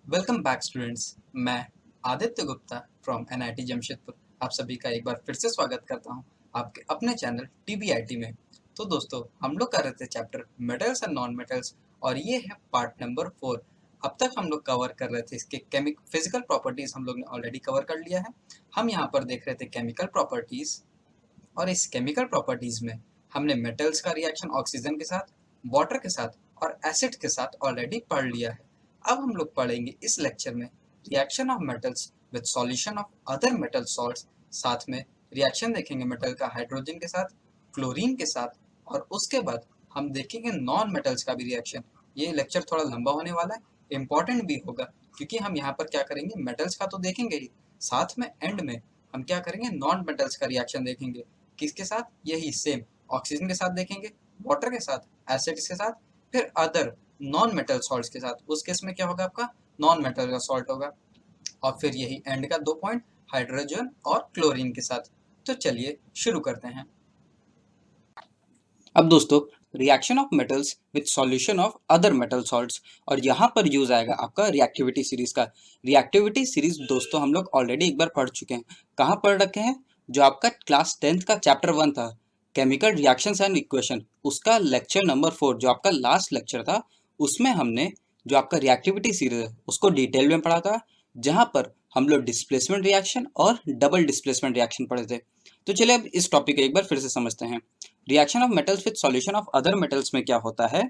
Welcome back students. मैं Aditya Gupta from NIT Jamshedpur आप सभी का एक बार फिर से स्वागत करता हूं आपके अपने चैनल टीबीआईटी में। तो दोस्तों, हम लोग कर रहे थे chapter metals and non metals और ये है पार्ट नंबर 4। अब तक हम लोग कवर कर रहे थे इसके फिजिकल प्रॉपर्टीज हम लोग ने ऑलरेडी कवर कर लिया है। हम यहाँ पर देख रहे थे केमिकल प्रॉपर्टीज और इस केमिकल प्रॉपर्टीज में हमने मेटल्स का रिएक्शन ऑक्सीजन के साथ, वाटर के साथ और एसिड के साथ ऑलरेडी पढ़ लिया है। अब हम लोग पढ़ेंगे इस लेक्चर में reaction of metals with solution of other metal salts. साथ में रिएक्शन देखेंगे मेटल का हाइड्रोजन के साथ, क्लोरीन के साथ, और उसके बाद हम देखेंगे नॉन मेटल्स का भी रिएक्शन। ये लेक्चर थोड़ा लंबा होने वाला है, इम्पॉर्टेंट भी होगा, क्योंकि हम यहाँ पर क्या करेंगे, मेटल्स का तो देखेंगे ही, साथ में एंड में हम क्या करेंगे, नॉन मेटल्स का रिएक्शन देखेंगे। किसके साथ? यही सेम ऑक्सीजन के साथ देखेंगे, वाटर के साथ, एसिड्स के साथ, फिर अदर नॉन मेटल सॉल्ट्स के साथ। उस केस में क्या होगा, आपका नॉन मेटल का सॉल्ट होगा। और फिर यही एंड का 2 पॉइंट हाइड्रोजन और क्लोरीन के साथ। तो चलिए शुरू करते हैं। अब दोस्तों, reaction of metals with solution of other metal salts, और यहाँ पर यूज आएगा आपका रिएक्टिविटी सीरीज का। रिएक्टिविटी सीरीज दोस्तों हम लोग ऑलरेडी एक बार पढ़ चुके हैं। कहाँ पढ़ रखे हैं? जो आपका क्लास 10th का चैप्टर 1 था, केमिकल रिएक्शंस एंड इक्वेशन, उसका लेक्चर नंबर 4 जो आपका लास्ट लेक्चर था, उसमें हमने जो आपका रिएक्टिविटी सीरीज है उसको डिटेल में पढ़ा था, जहाँ पर हम लोग डिस्प्लेसमेंट रिएक्शन और डबल डिस्प्लेसमेंट रिएक्शन पढ़े थे। तो चलिए अब इस टॉपिक को एक बार फिर से समझते हैं। Reaction of metals with solution of other metals में क्या होता है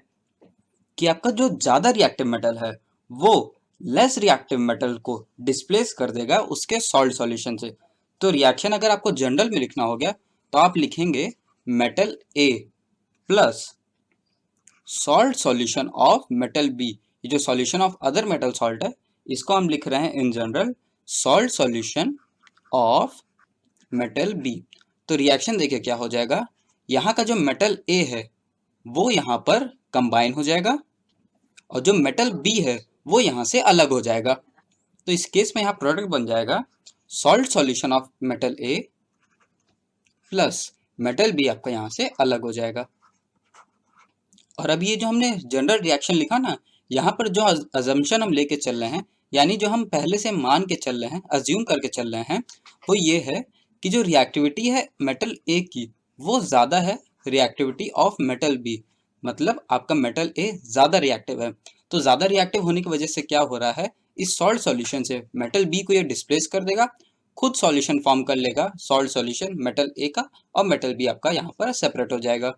कि आपका जो ज्यादा रिएक्टिव मेटल है वो लेस रिएक्टिव मेटल को डिस्प्लेस कर देगा उसके सॉल्ट सॉल्यूशन से। तो रिएक्शन अगर आपको जनरल में लिखना हो गया तो आप लिखेंगे metal A plus salt solution of metal B. ये जो solution of other metal salt है इसको हम लिख रहे हैं in general salt solution of metal B. तो रिएक्शन देखिए क्या हो जाएगा, यहाँ का जो मेटल ए है वो यहाँ पर कंबाइन हो जाएगा और जो मेटल बी है वो यहाँ से अलग हो जाएगा। तो इस केस में यहाँ प्रोडक्ट बन जाएगा salt solution of metal A plus metal B, आपका यहाँ से अलग हो जाएगा। और अब ये जो हमने जनरल रिएक्शन लिखा ना, यहाँ पर जो अजम्पशन हम लेके चल रहे हैं, यानी जो हम पहले से मान के चल रहे हैं, अज्यूम करके चल रहे हैं, वो ये है कि जो रिएक्टिविटी है मेटल ए की वो ज़्यादा है रिएक्टिविटी ऑफ मेटल बी। मतलब आपका मेटल ए ज़्यादा रिएक्टिव है। तो ज़्यादा रिएक्टिव होने की वजह से क्या हो रहा है, इस सॉल्ट सॉल्यूशन से मेटल बी को ये डिस्प्लेस कर देगा, खुद सॉल्यूशन फॉर्म कर लेगा सॉल्ट सॉल्यूशन मेटल ए का, और मेटल बी आपका यहाँ पर सेपरेट हो जाएगा।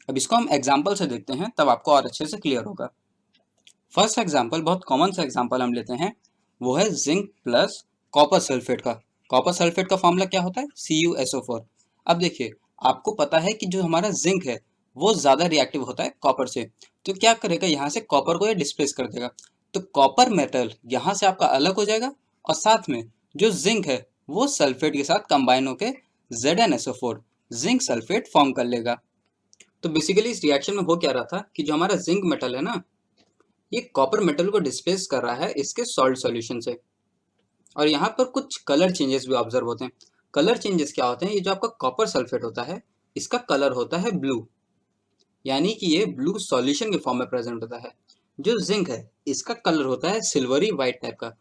अब इसको हम एग्जाम्पल से देखते हैं, तब आपको और अच्छे से क्लियर होगा। फर्स्ट एग्जाम्पल, बहुत कॉमन सा एग्जाम्पल हम लेते हैं, वो है जिंक प्लस कॉपर सल्फेट का। कॉपर सल्फेट का फॉर्मूला क्या होता है? CuSO4। अब देखिए, आपको पता है कि जो हमारा जिंक है वो ज़्यादा रिएक्टिव होता है कॉपर से, तो क्या करेगा, यहाँ से कॉपर को ये डिस्प्लेस कर देगा। तो कॉपर मेटल यहाँ से आपका अलग हो जाएगा, और साथ में जो जिंक है वो सल्फेट के साथ कंबाइन होकर ZnSO4 जिंक सल्फेट फॉर्म कर लेगा। तो बेसिकली इस रिएक्शन में हो क्या रहा था कि जो हमारा जिंक मेटल है ना, ये कॉपर मेटल को डिस्प्लेस कर रहा है इसके सॉल्ट सॉल्यूशन से। और यहाँ पर कुछ कलर चेंजेस भी ऑब्जर्व होते हैं। कलर चेंजेस क्या होते हैं, ये जो आपका कॉपर सल्फेट होता है इसका कलर होता है ब्लू, यानी कि ये ब्लू सॉल्यूशन के फॉर्म में प्रेजेंट होता है। जो जिंक है इसका कलर होता है सिल्वरी वाइट टाइप का,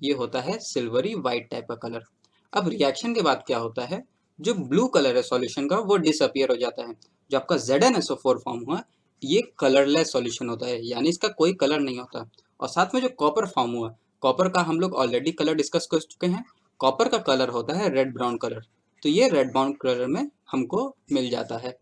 ये होता है सिल्वरी वाइट टाइप का कलर। अब रिएक्शन के बाद क्या होता है, जो ब्लू कलर है सॉल्यूशन का वो डिसअपियर हो जाता है। जो आपका ZnSO4 फॉर्म हुआ ये कलरलेस सॉल्यूशन होता है, यानी इसका कोई कलर नहीं होता। और साथ में जो कॉपर फॉर्म हुआ, कॉपर का हम लोग ऑलरेडी कलर डिस्कस कर चुके हैं, कॉपर का कलर होता है रेड ब्राउन कलर। तो ये रेड ब्राउन कलर में हमको मिल जाता है।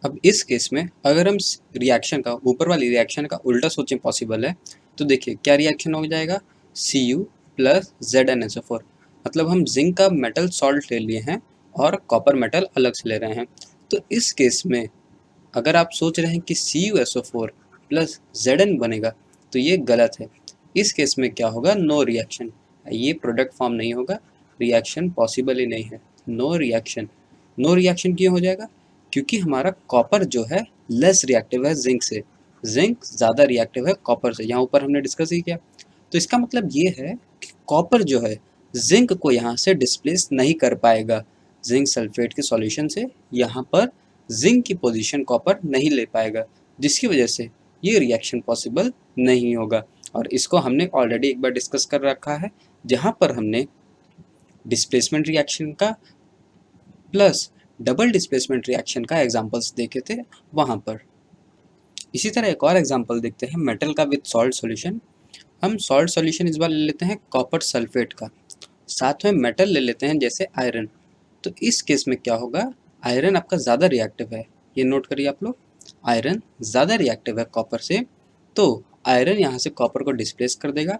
अब इस केस में अगर हम रिएक्शन का, ऊपर वाली रिएक्शन का उल्टा सोचें पॉसिबल है, तो देखिए क्या रिएक्शन हो जाएगा, Cu प्लस ZnSO4। मतलब हम जिंक का मेटल सॉल्ट ले लिए हैं और कॉपर मेटल अलग से ले रहे हैं। तो इस केस में अगर आप सोच रहे हैं कि CuSO4 प्लस Zn बनेगा, तो ये गलत है। इस केस में क्या होगा, नो रिएक्शन, ये प्रोडक्ट फॉर्म नहीं होगा, रिएक्शन पॉसिबल ही नहीं है, नो रिएक्शन। नो रिएक्शन क्यों हो जाएगा, क्योंकि हमारा कॉपर जो है लेस रिएक्टिव है जिंक से, जिंक ज़्यादा रिएक्टिव है कॉपर से, यहाँ ऊपर हमने डिस्कस ही किया। तो इसका मतलब ये है कि कॉपर जो है जिंक को यहाँ से डिस्प्लेस नहीं कर पाएगा, जिंक सल्फेट के सॉल्यूशन से यहाँ पर जिंक की पोजीशन कॉपर नहीं ले पाएगा, जिसकी वजह से ये रिएक्शन पॉसिबल नहीं होगा। और इसको हमने ऑलरेडी एक बार डिस्कस कर रखा है, जहाँ पर हमने डिस्प्लेसमेंट रिएक्शन का प्लस डबल डिस्प्लेसमेंट रिएक्शन का एग्जांपल्स देखे थे वहाँ पर। इसी तरह एक और एग्जांपल देखते हैं मेटल का विद सॉल्ट सॉल्यूशन। हम सॉल्ट सॉल्यूशन इस बार ले लेते हैं कॉपर सल्फेट का, साथ में मेटल ले लेते हैं जैसे आयरन। तो इस केस में क्या होगा, आयरन आपका ज़्यादा रिएक्टिव है, ये नोट करिए आप लोग, आयरन ज़्यादा रिएक्टिव है कॉपर से, तो आयरन यहाँ से कॉपर को डिस्प्लेस कर देगा,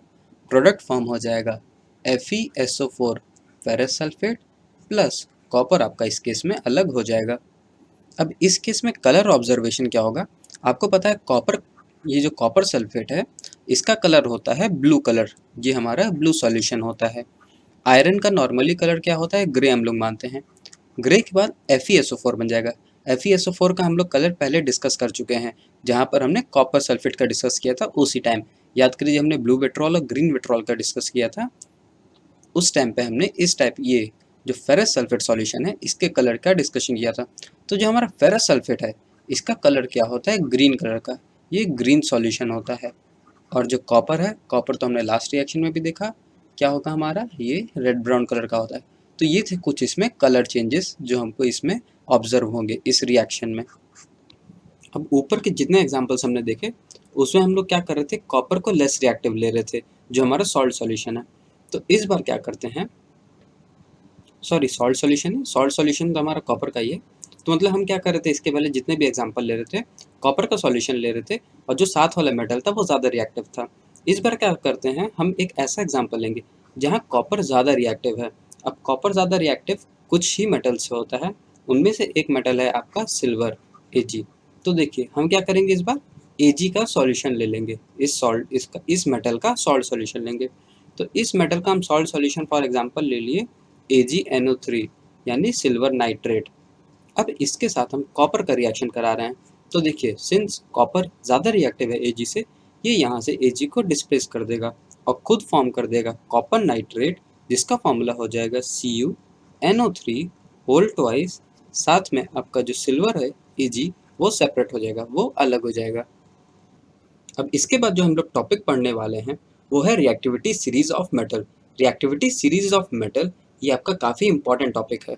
प्रोडक्ट फॉर्म हो जाएगा FeSO4 ferrous sulphate plus copper आपका इस केस में अलग हो जाएगा। अब इस केस में कलर ऑब्जर्वेशन क्या होगा, आपको पता है कॉपर, ये जो कॉपर सल्फेट है इसका कलर होता है ब्लू कलर, ये हमारा ब्लू सॉल्यूशन होता है। आयरन का नॉर्मली कलर क्या होता है, ग्रे हम लोग मानते हैं। ग्रे के बाद FeSO4 बन जाएगा। FeSO4 का हम लोग कलर पहले डिस्कस कर चुके हैं, जहाँ पर हमने कॉपर सल्फेट का डिस्कस किया था उसी टाइम। याद करिए हमने ब्लू विट्रॉल और ग्रीन विट्रॉल का डिस्कस किया था, उस टाइम पे हमने इस टाइप ये जो फेरस सल्फेट सॉल्यूशन है इसके कलर का डिस्कशन किया था। तो जो हमारा फेरस सल्फेट है इसका कलर क्या होता है, ग्रीन कलर का, ये ग्रीन सॉल्यूशन होता है। और जो कॉपर है, कॉपर तो हमने लास्ट रिएक्शन में भी देखा क्या होगा हमारा, ये रेड ब्राउन कलर का होता है। तो ये थे कुछ इसमें कलर चेंजेस जो हमको इसमें ऑब्जर्व होंगे इस रिएक्शन में। अब ऊपर के जितने एग्जांपल्स हमने देखे उसमें हम लोग क्या कर रहे थे, कॉपर को लेस रिएक्टिव ले रहे थे जो हमारा सॉल्ट सॉल्यूशन है। तो इस बार क्या करते हैं, सॉरी सॉल्ट सॉल्यूशन है, सॉल्ट सॉल्यूशन तो हमारा कॉपर का ही है। तो मतलब हम क्या कर रहे थे, इसके पहले जितने भी एग्जांपल ले रहे थे कॉपर का सॉल्यूशन ले रहे थे, और जो साथ वाला मेटल था वो ज़्यादा रिएक्टिव था। इस बार क्या करते हैं, हम एक ऐसा एग्जांपल लेंगे जहाँ कॉपर ज़्यादा रिएक्टिव है। अब कॉपर ज़्यादा रिएक्टिव कुछ ही मेटल से होता है, उनमें से एक मेटल है आपका सिल्वर Ag। तो देखिए हम क्या करेंगे, इस बार Ag का सॉल्यूशन ले लेंगे, इस मेटल का सॉल्ट सॉल्यूशन लेंगे। तो इस मेटल का हम सॉल्ट सॉल्यूशन फॉर एग्जांपल ले लिए AgNO3 यानी सिल्वर नाइट्रेट। अब इसके साथ हम कॉपर का रिएक्शन करा रहे हैं। तो देखिए सिंस कॉपर ज़्यादा रिएक्टिव है Ag से, ये यहाँ से Ag को डिस्प्लेस कर देगा और खुद फॉर्म कर देगा कॉपर नाइट्रेट, जिसका फॉर्मूला हो जाएगा CuNO3 होल ट्वाइस, साथ में आपका जो सिल्वर है Ag वो सेपरेट हो जाएगा, वो अलग हो जाएगा। अब इसके बाद जो हम लोग टॉपिक पढ़ने वाले हैं वो है reactivity series of metal. Reactivity series of metal ये आपका काफ़ी इंपॉर्टेंट टॉपिक है,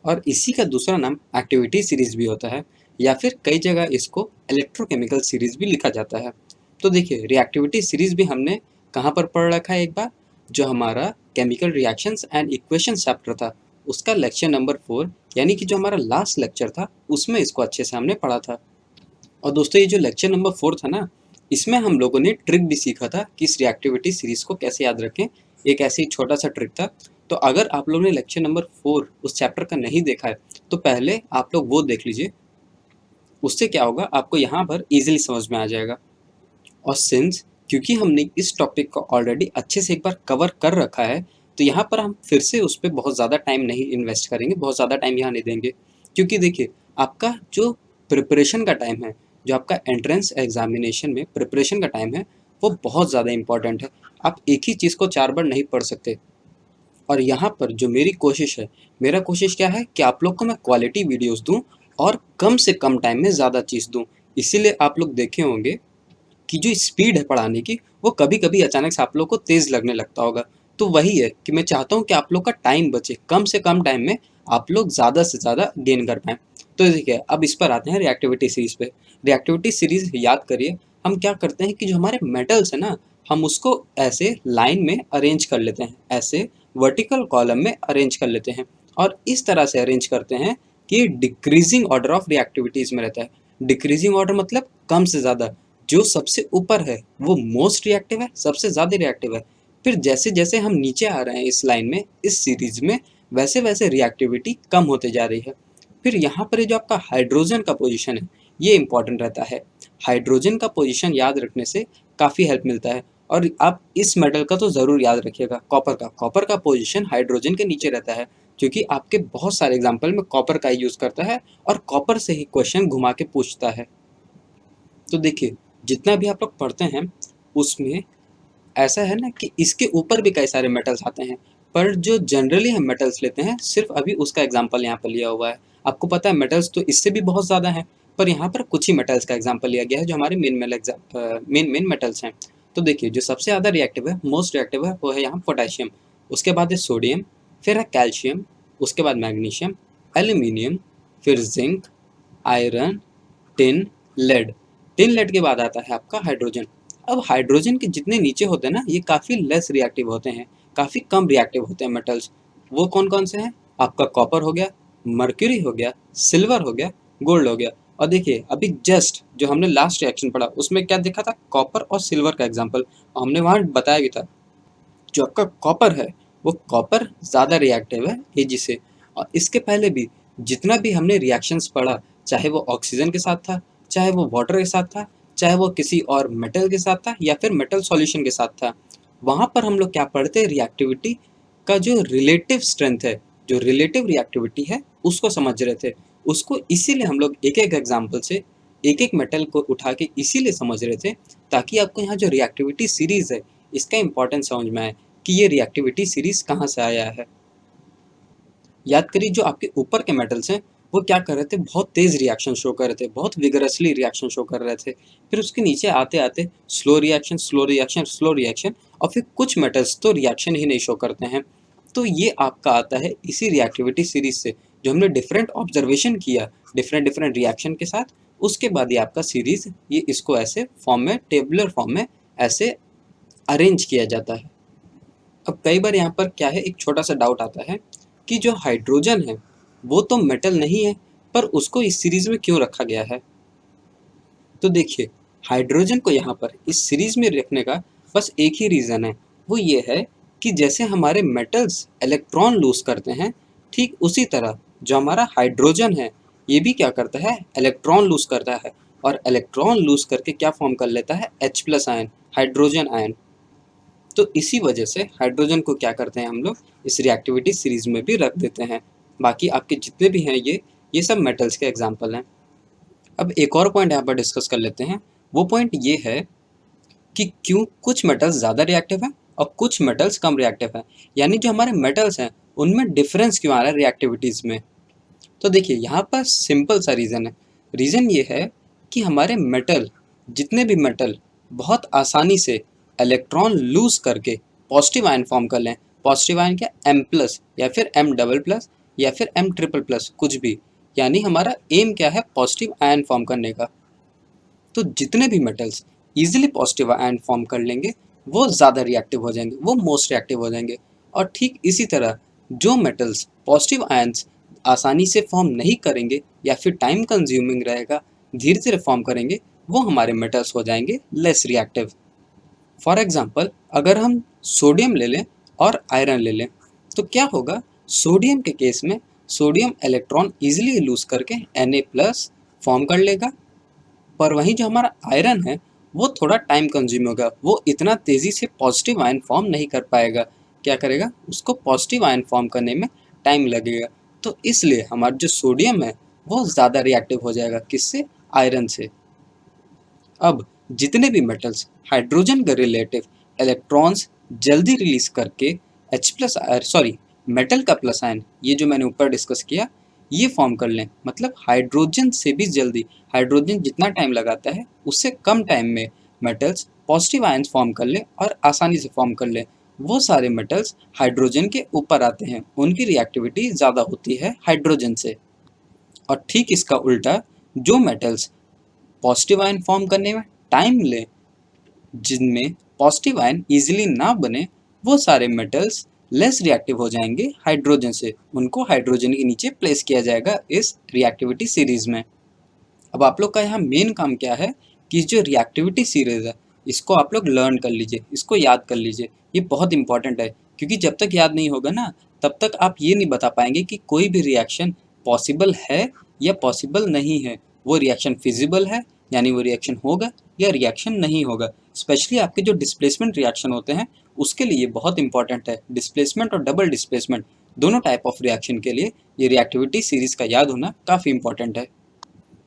और इसी का दूसरा नाम एक्टिविटी सीरीज भी होता है, या फिर कई जगह इसको इलेक्ट्रोकेमिकल सीरीज भी लिखा जाता है। तो देखिए रिएक्टिविटी सीरीज भी हमने कहाँ पर पढ़ रखा है, एक बार जो हमारा chemical reactions and equations chapter था उसका लेक्चर नंबर 4, यानी कि जो हमारा लास्ट लेक्चर था उसमें इसको अच्छे से हमने पढ़ा था। और दोस्तों ये जो लेक्चर नंबर 4 था ना, इसमें हम लोगों ने ट्रिक भी सीखा था कि इस रिएक्टिविटी सीरीज को कैसे याद रखें, एक ऐसे ही छोटा सा ट्रिक था। तो अगर आप लोगों ने लेक्चर नंबर 4 उस चैप्टर का नहीं देखा है तो पहले आप लोग वो देख लीजिए, उससे क्या होगा आपको यहाँ पर इजीली समझ में आ जाएगा। और सिंस क्योंकि हमने इस टॉपिक को ऑलरेडी अच्छे से एक बार कवर कर रखा है, तो यहाँ पर हम फिर से उस पर बहुत ज़्यादा टाइम नहीं इन्वेस्ट करेंगे, बहुत ज़्यादा टाइम यहाँ नहीं देंगे। क्योंकि देखिए आपका जो प्रिपरेशन का टाइम है, जो आपका एंट्रेंस एग्जामिनेशन में प्रिपरेशन का टाइम है, वो बहुत ज़्यादा इंपॉर्टेंट है। आप एक ही चीज़ को 4 बार नहीं पढ़ सकते। और यहाँ पर जो मेरी कोशिश है, मेरा कोशिश क्या है कि आप लोग को मैं क्वालिटी वीडियोस दूं और कम से कम टाइम में ज़्यादा चीज़ दूं। इसीलिए आप लोग देखे होंगे कि जो स्पीड है पढ़ाने की वो कभी कभी अचानक से आप लोग को तेज़ लगने लगता होगा। तो वही है कि मैं चाहता हूँ कि आप लोग का टाइम बचे, कम से कम टाइम में आप लोग ज़्यादा से ज़्यादा गेन कर पाएँ। तो देखिए अब इस पर आते हैं रिएक्टिविटी सीरीज पे। रिएक्टिविटी सीरीज याद करिए, हम क्या करते हैं कि जो हमारे मेटल्स है ना, हम उसको ऐसे लाइन में अरेंज कर लेते हैं, ऐसे वर्टिकल कॉलम में अरेंज कर लेते हैं, और इस तरह से अरेंज करते हैं कि डिक्रीजिंग ऑर्डर ऑफ रिएक्टिविटीज़ में रहता है। डिक्रीजिंग ऑर्डर मतलब कम से ज़्यादा, जो सबसे ऊपर है वो मोस्ट रिएक्टिव है, सबसे ज़्यादा रिएक्टिव है। फिर जैसे जैसे हम नीचे आ रहे हैं इस लाइन में, इस सीरीज में, वैसे वैसे रिएक्टिविटी कम होते जा रही है। फिर यहाँ पर जो आपका हाइड्रोजन का पोजीशन है ये इंपॉर्टेंट रहता है। हाइड्रोजन का पोजीशन याद रखने से काफ़ी हेल्प मिलता है। और आप इस मेटल का तो ज़रूर याद रखिएगा, कॉपर का पोजीशन हाइड्रोजन के नीचे रहता है, क्योंकि आपके बहुत सारे एग्जाम्पल में कॉपर का यूज़ करता है और कॉपर से ही क्वेश्चन घुमा के पूछता है। तो देखिए जितना भी आप लोग पढ़ते हैं उसमें ऐसा है ना कि इसके ऊपर भी कई सारे मेटल्स आते हैं, पर जो जनरली हम मेटल्स लेते हैं सिर्फ अभी उसका एग्जांपल यहाँ पर लिया हुआ है। आपको पता है मेटल्स तो इससे भी बहुत ज़्यादा हैं, पर यहाँ पर कुछ ही मेटल्स का एग्जांपल लिया गया है जो हमारे मेन मेटल्स हैं। तो देखिए जो सबसे ज़्यादा रिएक्टिव है, मोस्ट रिएक्टिव है, वो है यहाँ पोटेशियम, उसके बाद है सोडियम, फिर है कैल्शियम, उसके बाद मैग्नीशियम, एल्यूमिनियम, फिर zinc, iron, tin, lead. Tin lead के बाद आता है आपका हाइड्रोजन। अब हाइड्रोजन के जितने नीचे होते हैं ना, ये काफ़ी लेस रिएक्टिव होते हैं, काफ़ी कम रिएक्टिव होते हैं मेटल्स। वो कौन कौन से हैं? आपका कॉपर हो गया, मर्क्यूरी हो गया, सिल्वर हो गया, गोल्ड हो गया। और देखिए अभी जस्ट जो हमने लास्ट रिएक्शन पढ़ा उसमें क्या देखा था? कॉपर और सिल्वर का एग्जाम्पल, हमने वहाँ बताया भी था। जो आपका कॉपर है वो कॉपर ज़्यादा रिएक्टिव है एजी से। और इसके पहले भी जितना भी हमने रिएक्शंस पढ़ा, चाहे वो ऑक्सीजन के साथ था, चाहे वो वाटर के साथ था, चाहे वो किसी और मेटल के साथ था या फिर मेटल सॉल्यूशन के साथ था, वहाँ पर हम लोग क्या पढ़ते हैं? रिएक्टिविटी का जो रिलेटिव स्ट्रेंथ है, जो रिलेटिव रिएक्टिविटी है, उसको समझ रहे थे। उसको इसीलिए हम लोग एक एक एग्जाम्पल से एक एक मेटल को उठा के इसीलिए समझ रहे थे, ताकि आपको यहाँ जो रिएक्टिविटी सीरीज है इसका इंपॉर्टेंस समझ में आए कि ये रिएक्टिविटी सीरीज कहाँ से आया है। याद करिए जो आपके ऊपर के मेटल्स हैं वो क्या कर रहे थे? बहुत तेज रिएक्शन शो कर रहे थे, बहुत विगरसली रिएक्शन शो कर रहे थे। फिर उसके नीचे आते आते slow reaction, slow reaction, slow reaction, और फिर कुछ मेटल्स तो रिएक्शन ही नहीं शो करते हैं। तो ये आपका आता है इसी रिएक्टिविटी सीरीज से, जो हमने डिफरेंट ऑब्जर्वेशन किया डिफरेंट डिफरेंट रिएक्शन के साथ, उसके बाद ये आपका सीरीज, ये इसको ऐसे फॉर्म में, टेबुलर फॉर्म में ऐसे अरेंज किया जाता है। अब कई बार यहाँ पर क्या है, एक छोटा सा डाउट आता है कि जो हाइड्रोजन है वो तो मेटल नहीं है, पर उसको इस सीरीज में क्यों रखा गया है? तो देखिए हाइड्रोजन को यहाँ पर इस सीरीज में रखने का बस एक ही रीज़न है, वो ये है कि जैसे हमारे मेटल्स इलेक्ट्रॉन लूज करते हैं, ठीक उसी तरह जो हमारा हाइड्रोजन है ये भी क्या करता है? इलेक्ट्रॉन लूज करता है। और इलेक्ट्रॉन लूज करके क्या फॉर्म कर लेता है? H plus ion, hydrogen ion. तो इसी वजह से हाइड्रोजन को क्या करते हैं हम लोग? इस रिएक्टिविटी सीरीज में भी रख देते हैं। बाकी आपके जितने भी हैं ये सब मेटल्स के एग्जाम्पल हैं। अब एक और पॉइंट यहाँ पर डिस्कस कर लेते हैं। वो पॉइंट ये है कि क्यों कुछ मेटल्स ज़्यादा रिएक्टिव हैं और कुछ मेटल्स कम रिएक्टिव हैं, यानी जो हमारे मेटल्स हैं उनमें डिफरेंस क्यों आ रहा है रिएक्टिविटीज़ में। तो देखिए यहाँ पर सिंपल सा रीज़न है। रीज़न ये है कि हमारे मेटल, जितने भी मेटल बहुत आसानी से इलेक्ट्रॉन लूज करके पॉजिटिव आयन फॉर्म कर लें। पॉजिटिव आयन क्या? M प्लस या फिर M डबल प्लस या फिर M ट्रिपल प्लस, कुछ भी, यानी हमारा एम क्या है? पॉजिटिव आयन फॉर्म करने का। तो जितने भी metals easily positive ion form कर लेंगे वो ज़्यादा रिएक्टिव हो जाएंगे, वो मोस्ट रिएक्टिव हो जाएंगे। और ठीक इसी तरह जो मेटल्स पॉजिटिव आयन्स आसानी से फॉर्म नहीं करेंगे या फिर टाइम कंज्यूमिंग रहेगा, धीरे धीरे फॉर्म करेंगे, वो हमारे मेटल्स हो जाएंगे लेस रिएक्टिव। फॉर एग्जाम्पल अगर हम सोडियम ले लें और आयरन ले लें, तो क्या होगा? सोडियम के केस में सोडियम इलेक्ट्रॉन ईजिली लूज करके Na प्लस फॉर्म कर लेगा, पर वहीं जो हमारा आयरन है वो थोड़ा टाइम कंज्यूम होगा, वो इतना तेज़ी से पॉजिटिव आयन फॉर्म नहीं कर पाएगा। क्या करेगा? उसको पॉजिटिव आयन फॉर्म करने में टाइम लगेगा। तो इसलिए हमारा जो सोडियम है वो ज़्यादा रिएक्टिव हो जाएगा, किससे? आयरन से। अब जितने भी मेटल्स हाइड्रोजन के रिलेटिव इलेक्ट्रॉन्स जल्दी रिलीज करके H प्लस सॉरी मेटल का प्लस आयन, ये जो मैंने ऊपर डिस्कस किया, ये फॉर्म कर लें, मतलब हाइड्रोजन से भी जल्दी, हाइड्रोजन जितना टाइम लगाता है उससे कम टाइम में मेटल्स पॉजिटिव आयन्स फॉर्म कर लें और आसानी से फॉर्म कर लें, वो सारे मेटल्स हाइड्रोजन के ऊपर आते हैं, उनकी रिएक्टिविटी ज़्यादा होती है हाइड्रोजन से। और ठीक इसका उल्टा जो मेटल्स पॉजिटिव आयन फॉर्म करने में टाइम ले, जिनमें पॉजिटिव आयन इजीली ना बने, वो सारे मेटल्स लेस रिएक्टिव हो जाएंगे हाइड्रोजन से, उनको हाइड्रोजन के नीचे प्लेस किया जाएगा इस रिएक्टिविटी सीरीज में। अब आप लोग का यहाँ मेन काम क्या है कि जो रिएक्टिविटी सीरीज है इसको आप लोग लर्न कर लीजिए, इसको याद कर लीजिए, ये बहुत इंपॉर्टेंट है। क्योंकि जब तक याद नहीं होगा ना, तब तक आप ये नहीं बता पाएंगे कि कोई भी रिएक्शन पॉसिबल है या पॉसिबल नहीं है, वो रिएक्शन फिजिबल है यानी वो रिएक्शन होगा या रिएक्शन नहीं होगा। स्पेशली आपके जो डिस्प्लेसमेंट रिएक्शन होते हैं उसके लिए बहुत इंपॉर्टेंट है। डिस्प्लेसमेंट और डबल डिस्प्लेसमेंट दोनों टाइप ऑफ रिएक्शन के लिए ये रिएक्टिविटी सीरीज का याद होना काफ़ी इंपॉर्टेंट है।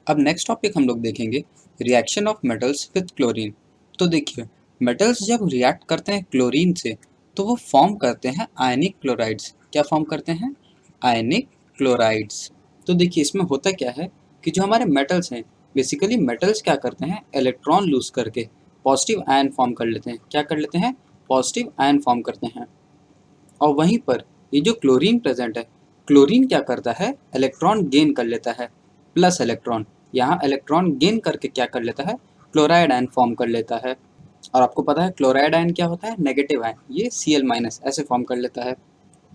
अब नेक्स्ट टॉपिक हम लोग देखेंगे reaction of metals with chlorine. तो देखिए मेटल्स जब रिएक्ट करते हैं क्लोरीन से तो वो फॉर्म करते हैं आयनिक क्लोराइड्स। क्या फॉर्म करते हैं? आयनिक क्लोराइड्स। तो देखिए इसमें होता क्या है कि जो हमारे मेटल्स हैं, बेसिकली मेटल्स क्या करते हैं? इलेक्ट्रॉन लूज करके पॉजिटिव आयन फॉर्म कर लेते हैं। क्या कर लेते हैं? पॉजिटिव आयन फॉर्म करते हैं। और वहीं पर ये जो क्लोरीन प्रेजेंट है, क्लोरीन क्या करता है? इलेक्ट्रॉन गेन कर लेता है, प्लस इलेक्ट्रॉन। यहाँ इलेक्ट्रॉन गेन करके क्या कर लेता है? क्लोराइड आयन फॉर्म कर लेता है। और आपको पता है क्लोराइड आयन क्या होता है? Negative ion. ये Cl माइनस ऐसे फॉर्म कर लेता है।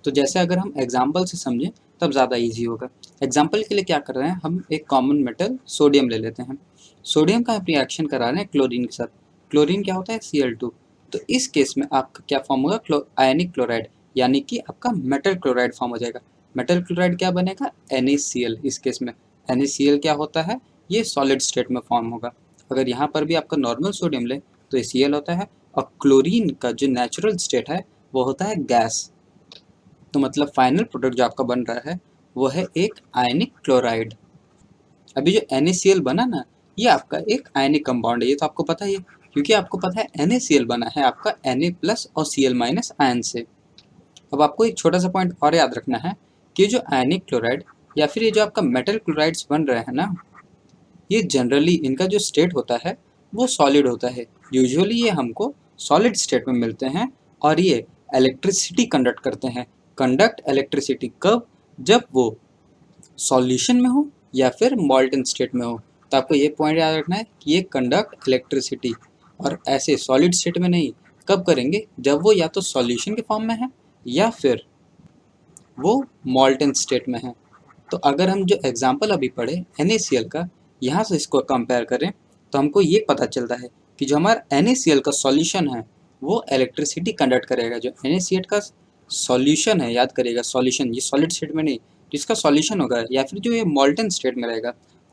तो जैसे अगर हम एग्जाम्पल से समझें तब ज़्यादा ईजी होगा। एग्जाम्पल के लिए क्या कर रहे हैं, हम एक कॉमन मेटल सोडियम ले लेते हैं। सोडियम का हम रिएक्शन करा रहे हैं क्लोरीन के साथ। क्लोरीन क्या होता है? Cl2। तो इस केस में आपका क्या फॉर्म होगा? आयनिक क्लोराइड, यानी कि आपका मेटल क्लोराइड फॉर्म हो जाएगा। मेटल क्लोराइड क्या बनेगा? NaCl। इस केस में NaCl क्या होता है? ये सॉलिड स्टेट में फॉर्म होगा। अगर यहाँ पर भी आपका नॉर्मल सोडियम ले तो ये Cl होता है, और क्लोरीन का जो नेचुरल स्टेट है वो होता है गैस। तो मतलब फाइनल प्रोडक्ट जो आपका बन रहा है वो है एक आयनिक क्लोराइड। अभी जो NaCl बना ना, ये आपका एक आयनिक कंपाउंड है, ये तो आपको पता ही है, क्योंकि आपको पता है NaCl बना है आपका Na प्लस और Cl माइनस आयन से। अब आपको एक छोटा सा पॉइंट और याद रखना है कि जो आयनिक क्लोराइड या फिर ये जो आपका मेटल क्लोराइड्स बन रहे हैं ना, ये जनरली इनका जो स्टेट होता है वो सॉलिड होता है। यूजुअली ये हमको सॉलिड स्टेट में मिलते हैं, और ये इलेक्ट्रिसिटी कंडक्ट करते हैं। कंडक्ट इलेक्ट्रिसिटी कब? जब वो सॉल्यूशन में हो या फिर मॉल्टन स्टेट में हो। तो आपको ये पॉइंट याद रखना है कि ये कंडक्ट इलेक्ट्रिसिटी, और ऐसे सॉलिड स्टेट में नहीं। कब करेंगे? जब वो या तो सॉल्यूशन के फॉर्म में है या फिर वो मॉल्टन स्टेट में है। तो अगर हम जो एग्जाम्पल अभी पढ़े NaCl का, यहाँ से इसको कंपेयर करें तो हमको ये पता चलता है कि जो हमारा NaCl का सॉल्यूशन है वो इलेक्ट्रिसिटी कंडक्ट करेगा। जो NaCl का सॉल्यूशन है, याद करिएगा सॉल्यूशन, ये सॉलिड स्टेट में नहीं, तो इसका सॉल्यूशन होगा या फिर जो ये मॉल्टन स्टेट में रहेगा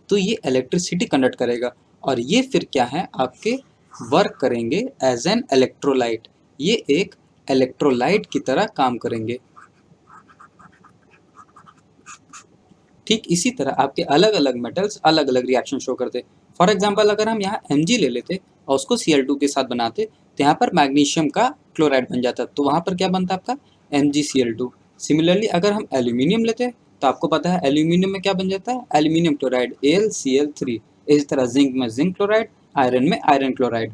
तो ये इलेक्ट्रिसिटी कंडक्ट करेगा। और ये फिर क्या है? आपके वर्क करेंगे एज एन इलेक्ट्रोलाइट। ये एक इलेक्ट्रोलाइट की तरह काम करेंगे। ठीक इसी तरह आपके अलग अलग मेटल्स अलग अलग रिएक्शन शो करते। फॉर एग्जांपल अगर हम यहाँ Mg ले लेते और उसको Cl2 के साथ बनाते तो यहाँ पर मैग्नीशियम का क्लोराइड बन जाता, तो वहाँ पर क्या बनता आपका? MgCl2। सिमिलरली अगर हम एल्यूमिनियम लेते तो आपको पता है एल्यूमिनियम में क्या बन जाता है? Aluminium chloride AlCl3। इसी तरह जिंक में जिंक क्लोराइड, आयरन में आयरन क्लोराइड।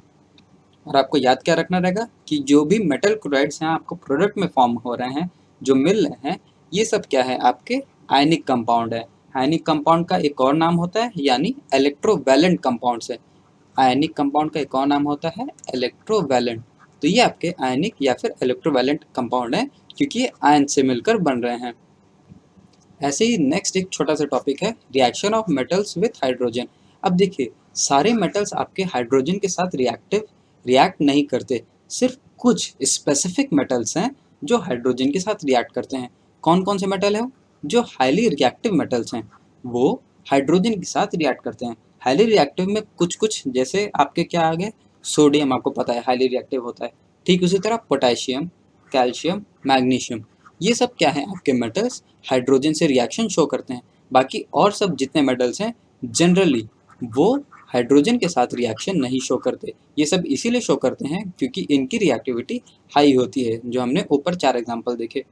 और आपको याद क्या रखना रहेगा कि जो भी मेटल क्लोराइड्स हैं आपको प्रोडक्ट में फॉर्म हो रहे हैं, जो मिल रहे हैं, ये सब क्या है? आपके आयनिक कंपाउंड है। आयनिक कंपाउंड का एक और नाम होता है यानी इलेक्ट्रोवैलेंट कंपाउंड्स है। आयनिक कंपाउंड का एक और नाम होता है इलेक्ट्रोवैलेंट। तो ये आपके आयनिक या फिर इलेक्ट्रोवैलेंट कंपाउंड है, क्योंकि ये आयन से मिलकर बन रहे हैं। ऐसे ही नेक्स्ट एक छोटा सा टॉपिक है reaction of metals with hydrogen. अब देखिए, सारे मेटल्स आपके हाइड्रोजन के साथ रिएक्ट नहीं करते। सिर्फ कुछ स्पेसिफिक मेटल्स हैं जो हाइड्रोजन के साथ रिएक्ट करते हैं। कौन कौन से मेटल है? जो हाईली रिएक्टिव मेटल्स हैं वो हाइड्रोजन के साथ रिएक्ट करते हैं। हाईली रिएक्टिव में कुछ कुछ जैसे आपके क्या आ गए? सोडियम आपको पता है हाईली रिएक्टिव होता है। ठीक उसी तरह पोटेशियम, कैल्शियम, मैग्नीशियम, ये सब क्या है? आपके मेटल्स हाइड्रोजन से रिएक्शन शो करते हैं। बाकी और सब जितने मेटल्स हैं जनरली वो हाइड्रोजन के साथ रिएक्शन नहीं शो करते। ये सब इसीलिए शो करते हैं क्योंकि इनकी रिएक्टिविटी हाई होती है, जो हमने ऊपर 4 एग्जांपल देखे।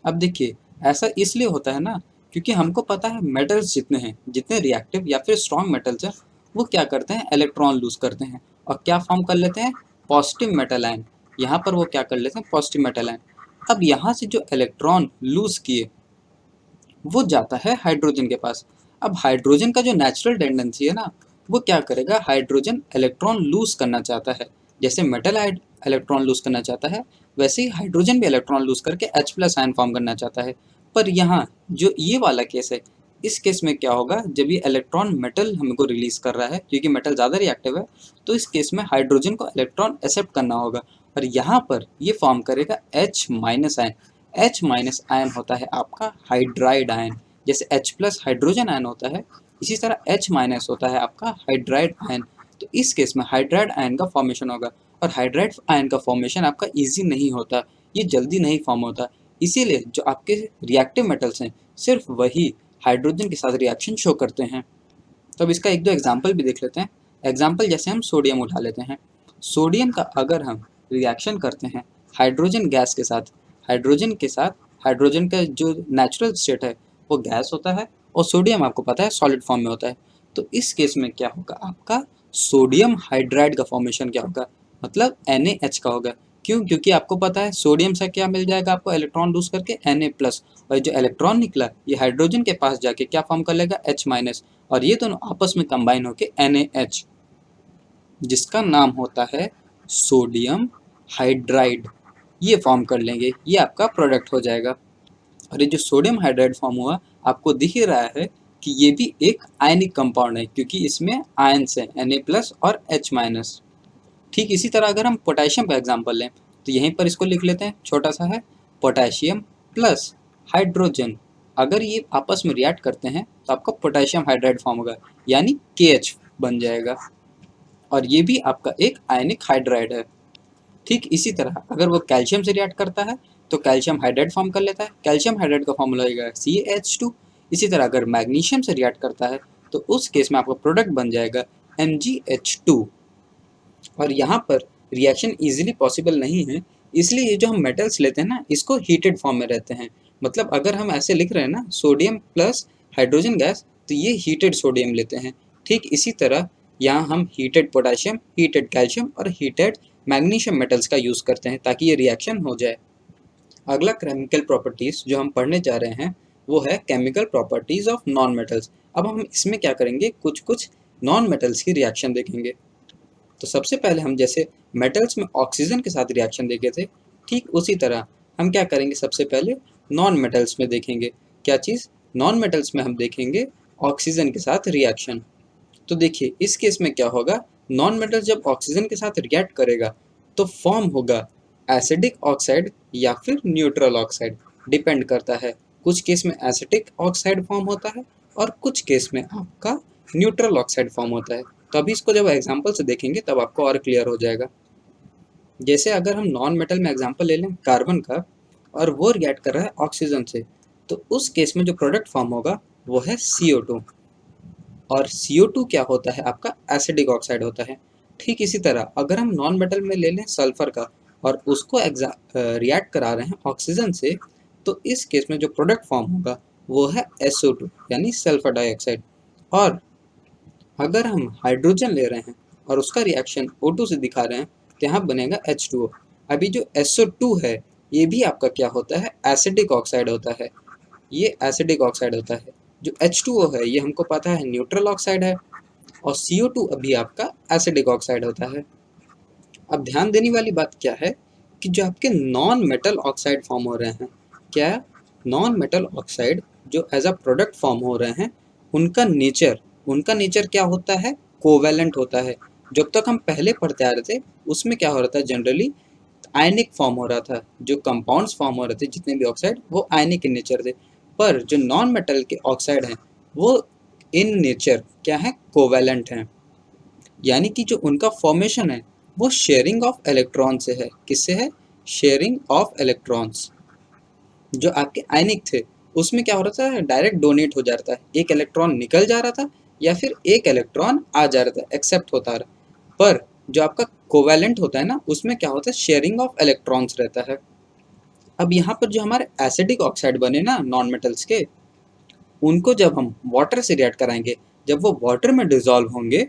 अब देखिए, ऐसा इसलिए होता है ना क्योंकि हमको पता है मेटल्स जितने हैं, जितने रिएक्टिव या फिर स्ट्रॉन्ग मेटल्स हैं, वो क्या करते हैं? इलेक्ट्रॉन लूज करते हैं और क्या फॉर्म कर लेते हैं? Positive metal ion. यहाँ पर वो क्या कर लेते हैं? Positive metal ion. अब यहाँ से जो इलेक्ट्रॉन लूज किए वो जाता है हाइड्रोजन के पास। अब हाइड्रोजन का जो नेचुरल टेंडेंसी है ना, वो क्या करेगा? हाइड्रोजन इलेक्ट्रॉन लूज करना चाहता है। जैसे मेटल इलेक्ट्रॉन लूज करना चाहता है, वैसे ही हाइड्रोजन भी इलेक्ट्रॉन लूज करके H+ आयन फॉर्म करना चाहता है। पर यहाँ जो ये वाला केस है, इस केस में क्या होगा? जब ये इलेक्ट्रॉन मेटल हमको रिलीज कर रहा है, क्योंकि मेटल ज़्यादा रिएक्टिव है, तो इस केस में हाइड्रोजन को इलेक्ट्रॉन एक्सेप्ट करना होगा और यहाँ पर ये फॉर्म करेगा H- आयन। H- आयन होता है आपका हाइड्राइड आयन। जैसे H+ हाइड्रोजन आयन होता है, इसी तरह H- होता है आपका हाइड्राइड आयन। तो इस केस में हाइड्राइड आयन का फॉर्मेशन होगा, और हाइड्राइड आयन का फॉर्मेशन आपका इजी नहीं होता, ये जल्दी नहीं फॉर्म होता। इसीलिए जो आपके रिएक्टिव मेटल्स हैं सिर्फ वही हाइड्रोजन के साथ रिएक्शन शो करते हैं। तो अब इसका एक दो एग्जाम्पल भी देख लेते हैं। एग्जाम्पल जैसे हम सोडियम उठा लेते हैं। सोडियम का अगर हम रिएक्शन करते हैं हाइड्रोजन गैस के साथ, हाइड्रोजन के साथ, हाइड्रोजन का जो नेचुरल स्टेट है वो गैस होता है, और सोडियम आपको पता है सॉलिड फॉर्म में होता है। तो इस केस में क्या होगा, आपका सोडियम हाइड्राइड का फॉर्मेशन क्या होगा, मतलब NaH का होगा। क्यों? क्योंकि आपको पता है सोडियम से क्या मिल जाएगा आपको, इलेक्ट्रॉन लूज करके Na+, और जो इलेक्ट्रॉन निकला ये हाइड्रोजन के पास जाके क्या फॉर्म कर लेगा, H-, और ये दोनों आपस में कंबाइन होके NaH, जिसका नाम होता है सोडियम हाइड्राइड, ये फॉर्म कर लेंगे, ये आपका प्रोडक्ट हो जाएगा। और ये जो सोडियम हाइड्राइड फॉर्म हुआ आपको दिख ही रहा है कि ये भी एक आयनिक कंपाउंड है, क्योंकि इसमें आयन्स हैं Na+ और H-। ठीक इसी तरह अगर हम पोटेशियम का एग्जांपल लें तो यहीं पर इसको लिख लेते हैं, छोटा सा है, पोटेशियम प्लस हाइड्रोजन, अगर ये आपस में रिएक्ट करते हैं तो आपका पोटेशियम हाइड्राइड फॉर्म होगा, यानी KH बन जाएगा, और ये भी आपका एक आयनिक हाइड्राइड है। ठीक इसी तरह अगर वो कैल्शियम से रिएक्ट करता है तो कैल्शियम हाइड्राइड फॉर्म कर लेता है, कैल्शियम हाइड्राइड का फॉर्मूला होगा CaH2। इसी तरह अगर मैग्नीशियम से रिएक्ट करता है तो उस केस में आपका प्रोडक्ट बन जाएगा MgH2। और यहाँ पर रिएक्शन इजीली पॉसिबल नहीं है, इसलिए ये जो हम मेटल्स लेते हैं ना, इसको हीटेड फॉर्म में रहते हैं। मतलब अगर हम ऐसे लिख रहे हैं ना, सोडियम प्लस हाइड्रोजन गैस, तो ये हीटेड सोडियम लेते हैं। ठीक इसी तरह यहाँ हम हीटेड पोटेशियम, हीटेड कैल्शियम और हीटेड मैग्नीशियम मेटल्स का यूज़ करते हैं ताकि ये रिएक्शन हो जाए। अगला केमिकल प्रॉपर्टीज़ जो हम पढ़ने जा रहे हैं वो है chemical properties of non metals. अब हम इसमें क्या करेंगे, कुछ कुछ नॉन मेटल्स की रिएक्शन देखेंगे। तो सबसे पहले हम जैसे मेटल्स में ऑक्सीजन के साथ रिएक्शन देखे थे, ठीक उसी तरह हम क्या करेंगे, सबसे पहले नॉन मेटल्स में देखेंगे। क्या चीज़? नॉन मेटल्स में हम देखेंगे ऑक्सीजन के साथ रिएक्शन। तो देखिए इस केस में क्या होगा, नॉन मेटल जब ऑक्सीजन के साथ रिएक्ट करेगा तो फॉर्म होगा एसिडिक ऑक्साइड या फिर न्यूट्रल ऑक्साइड, डिपेंड करता है। कुछ केस में एसिटिक ऑक्साइड फॉर्म होता है और कुछ केस में आपका न्यूट्रल ऑक्साइड फॉर्म होता है। तो अभी इसको जब एग्जाम्पल से देखेंगे तब आपको और क्लियर हो जाएगा। जैसे अगर हम नॉन मेटल में एग्जाम्पल ले लें कार्बन का, और वो रिएक्ट कर रहा है ऑक्सीजन से, तो उस केस में जो प्रोडक्ट फॉर्म होगा वो है CO2, और CO2 क्या होता है, आपका एसिडिक ऑक्साइड होता है। ठीक इसी तरह अगर हम नॉन मेटल में ले लें सल्फर का और उसको रिएक्ट करा रहे हैं ऑक्सीजन से, तो इस केस में जो प्रोडक्ट फॉर्म होगा वो है SO2 यानी सल्फर डाइऑक्साइड। और अगर हम हाइड्रोजन ले रहे हैं और उसका रिएक्शन O2 से दिखा रहे हैं तो यहाँ बनेगा H2O। अभी जो SO2 है ये भी आपका क्या होता है, एसिडिक ऑक्साइड होता है, ये एसिडिक ऑक्साइड होता है। जो H2O है ये हमको पता है न्यूट्रल ऑक्साइड है, और CO2 अभी आपका एसिडिक ऑक्साइड होता है। अब ध्यान देने वाली बात क्या है कि जो आपके नॉन मेटल ऑक्साइड फॉर्म हो रहे हैं, क्या नॉन मेटल ऑक्साइड जो एज अ प्रोडक्ट फॉर्म हो रहे हैं, उनका नेचर क्या होता है, कोवैलेंट होता है। जब तक हम पहले पढ़ते आ रहे थे उसमें क्या हो रहा था, जनरली आयनिक फॉर्म हो रहा था, जो कंपाउंड्स फॉर्म हो रहे थे जितने भी ऑक्साइड वो आयनिक इन नेचर थे। पर जो नॉन मेटल के ऑक्साइड हैं वो इन नेचर क्या है, कोवैलेंट हैं, यानी कि जो उनका फॉर्मेशन है वो शेयरिंग ऑफ इलेक्ट्रॉन से है। किससे है? Sharing of electrons. जो आपके आयनिक थे उसमें क्या हो रहा था, डायरेक्ट डोनेट हो जा रहा था, एक इलेक्ट्रॉन निकल जा रहा था या फिर एक इलेक्ट्रॉन आ जा रहा था, एक्सेप्ट होता रहा। पर जो आपका कोवैलेंट होता है ना, उसमें क्या होता है, शेयरिंग ऑफ इलेक्ट्रॉन्स रहता है। अब यहाँ पर जो हमारे एसिडिक ऑक्साइड बने ना नॉन मेटल्स के, उनको जब हम वाटर से रिएक्ट कराएंगे, जब वो वाटर में डिजॉल्व होंगे